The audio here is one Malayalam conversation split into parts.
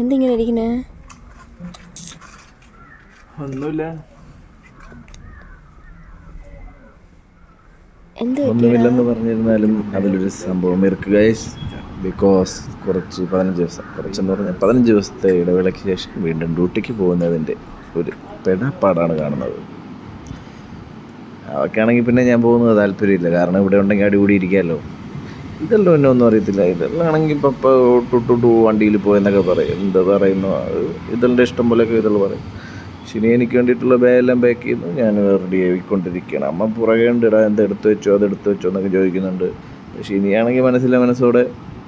എന്തിങ്ങനെ ഇരിക്കണേ? ഒന്നുമില്ല. ഒന്നുമില്ലെന്ന് പറഞ്ഞിരുന്നാലും അതിലൊരു സംഭവം ഇരിക്കുക. ബിക്കോസ് കുറച്ചെന്ന് പറഞ്ഞാൽ 15 ദിവസത്തെ ഇടവേളയ്ക്ക് ശേഷം വീണ്ടും ഡ്യൂട്ടിക്ക് പോകുന്നതിൻ്റെ ഒരു പെടാപ്പാടാണ് കാണുന്നത്. അതൊക്കെയാണെങ്കിൽ പിന്നെ ഞാൻ പോകുന്നത് താല്പര്യമില്ല. കാരണം ഇവിടെ ഉണ്ടെങ്കിൽ അടികൂടി ഇരിക്കാമല്ലോ. ഇതെല്ലാം എന്നെ ഒന്നും അറിയത്തില്ല. ഇതെല്ലാമാണെങ്കിൽ പപ്പ ടു വണ്ടിയിൽ പോയെന്നൊക്കെ പറയും. എന്താ പറയുന്നു, ഇതെല്ലാം ഇഷ്ടം പോലെയൊക്കെ ഇതെല്ലാം പറയും. ശനി എനിക്ക് വേണ്ടിയിട്ടുള്ള ബാഗെല്ലാം പാക്ക് ചെയ്യുന്നു. ഞാൻ റെഡി ആയിക്കൊണ്ടിരിക്കുകയാണ്. അമ്മ പുറകെ ഉണ്ട്, ഇടാ എന്താ എടുത്തു വെച്ചോ എന്നൊക്കെ ചോദിക്കുന്നുണ്ട്. ശനിയാണെങ്കിൽ മനസ്സോടെ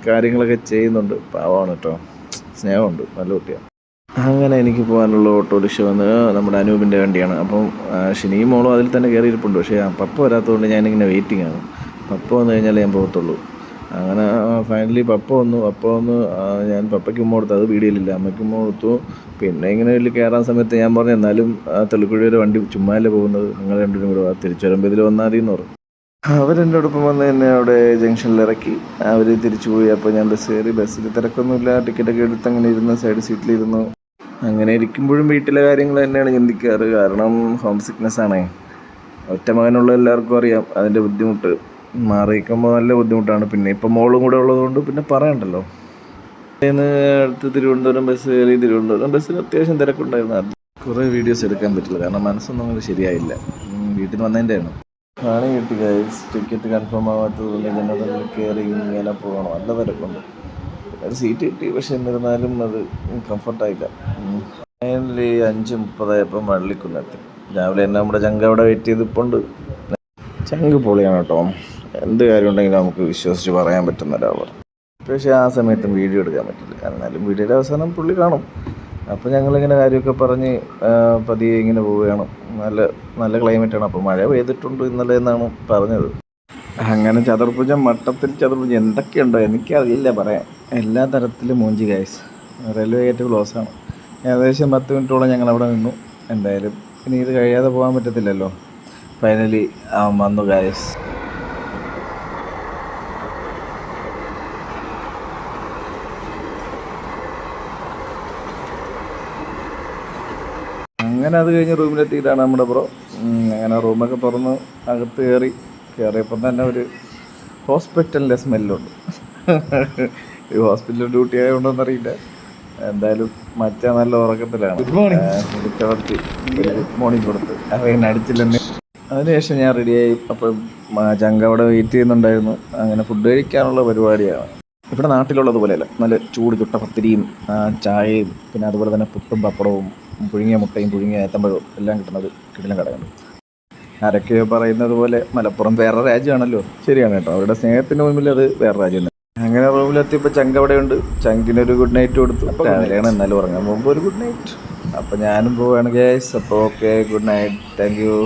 കാര്യങ്ങളൊക്കെ ചെയ്യുന്നുണ്ട്. പാവമാണ് കേട്ടോ, സ്നേഹമുണ്ട്, നല്ല കുട്ടിയാണ്. അങ്ങനെ എനിക്ക് പോകാനുള്ള ഓട്ടോറിക്ഷ വന്ന് നമ്മുടെ അനൂപിൻ്റെ വണ്ടിയാണ്. അപ്പം ശനിയും മോളും അതിൽ തന്നെ കയറിയിരിപ്പുണ്ട്. പക്ഷേ പപ്പ വരാത്തതുകൊണ്ട് ഞാനിങ്ങനെ വെയിറ്റിംഗ് ആണ്. പപ്പ വന്നു കഴിഞ്ഞാൽ ഞാൻ പോകത്തുള്ളൂ. അങ്ങനെ ഫൈനലി പപ്പ വന്നു. ഞാൻ പപ്പയ്ക്ക് ഉമ്മ കൊടുത്തു. അത് വീഡിയോയിലില്ല, അമ്മയ്ക്ക് ഉമ്മ കൊടുത്തു. പിന്നെ ഇങ്ങനെ ഇതിൽ കയറാൻ സമയത്ത് ഞാൻ പറഞ്ഞു, എന്നാലും തെളിക്കുഴി വരെ വണ്ടി ചുമ്മാല്ലേ പോകുന്നത്, നിങ്ങൾ രണ്ടുപേരും കൂടെ തിരിച്ചു വരുമ്പോൾ ഇതിൽ വന്നാൽ മതി എന്ന് പറഞ്ഞു. അവരെൻ്റെ ഒപ്പം വന്ന് എന്നെ അവിടെ ജംഗ്ഷനിൽ ഇറക്കി. അവർ തിരിച്ചു പോയി. അപ്പോൾ ഞാൻ ബസ് കയറി. ബസ്സിൽ തിരക്കൊന്നുമില്ല. ടിക്കറ്റൊക്കെ എടുത്ത് അങ്ങനെ ഇരുന്ന് സൈഡ് സീറ്റിലിരുന്നു. അങ്ങനെ ഇരിക്കുമ്പോഴും വീട്ടിലെ കാര്യങ്ങൾ തന്നെയാണ് ചിന്തിക്കാറ്. കാരണം ഹോം സിക്നെസ് ആണേ. ഒറ്റ മകനുള്ള എല്ലാവർക്കും അറിയാം അതിൻ്റെ ബുദ്ധിമുട്ട്. മാറിയിരിക്കുമ്പോൾ നല്ല ബുദ്ധിമുട്ടാണ്. പിന്നെ ഇപ്പം മോളും കൂടെ ഉള്ളതുകൊണ്ട് പിന്നെ പറയണ്ടല്ലോ. അടുത്ത് തിരുവനന്തപുരം ബസ് കയറി. തിരുവനന്തപുരം ബസ്സിൽ അത്യാവശ്യം തിരക്കുണ്ടായിരുന്നു. കുറേ വീഡിയോസ് എടുക്കാൻ പറ്റില്ല, കാരണം മനസ്സൊന്നും അങ്ങനെ ശരിയായില്ല. വീട്ടിൽ നിന്ന് വന്നതിൻ്റെയാണ്. പണി കിട്ടി ഗൈസ്. ടിക്കറ്റ് കൺഫേം ആവാത്തതുകൊണ്ട് ജനറലിൽ കയറി ഇങ്ങനെ പോകണം. നല്ല തിരക്കുണ്ട്. ഒരു സീറ്റ് കിട്ടി, പക്ഷെ എന്നിരുന്നാലും അത് കംഫർട്ടായില്ല. ഫൈനലി 5:30 വള്ളിക്കുന്നെത്തി. രാവിലെ തന്നെ നമ്മുടെ ചങ്ക അവിടെ വെയിറ്റ് ചെയ്തിപ്പുണ്ട്. ചങ്ക് പൊളിയാണ് കേട്ടോ. എന്ത് കാര്യം ഉണ്ടെങ്കിലും നമുക്ക് വിശ്വസിച്ച് പറയാൻ പറ്റുന്ന ഒരാളാണ്. പക്ഷേ ആ സമയത്തും വീഡിയോ എടുക്കാൻ പറ്റില്ല. എന്നാലും വീഡിയോയുടെ അവസാനം പുള്ളി കാണും. അപ്പോൾ ഞങ്ങളിങ്ങനെ കാര്യമൊക്കെ പറഞ്ഞ് പതിയെ ഇങ്ങനെ പോവുകയാണ്. നല്ല ക്ലൈമറ്റാണ്. അപ്പോൾ മഴ പെയ്തിട്ടുണ്ട് ഇന്നലെ എന്നാണ് പറഞ്ഞത്. അങ്ങനെ മട്ടത്തിൽ ചതുർഭുജം എന്തൊക്കെയുണ്ടോ എനിക്കറിയില്ല പറയാൻ. എല്ലാ തരത്തിലും മൂഞ്ചി ഗൈസ്. Railway gate ക്ലോസാണ്. ഏകദേശം 10 മിനിറ്റോളം ഞങ്ങൾ അവിടെ നിന്നു. എന്തായാലും ഇനി ഇത് കഴിയാതെ പോകാൻ പറ്റത്തില്ലല്ലോ. ഫൈനലി വന്നു ഗൈസ്. അങ്ങനെ അത് കഴിഞ്ഞ് റൂമിലെത്തിയിട്ടാണ് നമ്മുടെ ബ്രോ. അങ്ങനെ റൂമൊക്കെ തുറന്ന് അകത്ത് കയറിയപ്പം തന്നെ ഒരു ഹോസ്പിറ്റലിൻ്റെ സ്മെല്ലുണ്ട്. ഈ ഹോസ്പിറ്റൽ ഡ്യൂട്ടി ആയതുകൊണ്ടോന്നറിയില്ല. എന്തായാലും മറ്റേ നല്ല ഉറക്കത്തിലാണ്. ഗുഡ് മോർണിംഗ് കൊടുത്ത് അവൻ അടിച്ചില്ലെന്ന്. അതിനുശേഷം ഞാൻ റെഡിയായി. അപ്പം ചങ്ക അവിടെ വെയിറ്റ് ചെയ്യുന്നുണ്ടായിരുന്നു. അങ്ങനെ ഫുഡ് കഴിക്കാനുള്ള പരിപാടിയാണ്. ഇവിടെ നാട്ടിലുള്ളത് പോലെയല്ല, നല്ല ചൂട് ചുട്ട പത്തിരിയും ചായയും പിന്നെ അതുപോലെ തന്നെ പുട്ടും പപ്പടവും പുഴുങ്ങിയ മുട്ടയും പുഴുങ്ങിയ ഏത്തമ്പഴവും എല്ലാം കിട്ടുന്നത് കിടിലൻ കടയുണ്ട്. ആരൊക്കെയോ പറയുന്നത് പോലെ മലപ്പുറം വേറെ രാജ്യമാണല്ലോ. ശരിയാണ് കേട്ടോ, അവരുടെ സ്നേഹത്തിന് മുമ്പിൽ അത് വേറെ രാജ്യം. അങ്ങനെ റൂമിലെത്തിയപ്പോൾ ചങ്ക അവിടെയുണ്ട്. ചങ്കിനൊരു ഗുഡ് നൈറ്റ് കൊടുത്തു. രാവിലെയാണ് എന്നാലും ഉറങ്ങാൻ മുമ്പ് ഒരു ഗുഡ് നൈറ്റ്. അപ്പോൾ ഞാനും പോവുകയാണ് ഗൈസ്. അപ്പോൾ okay, good night, thank you.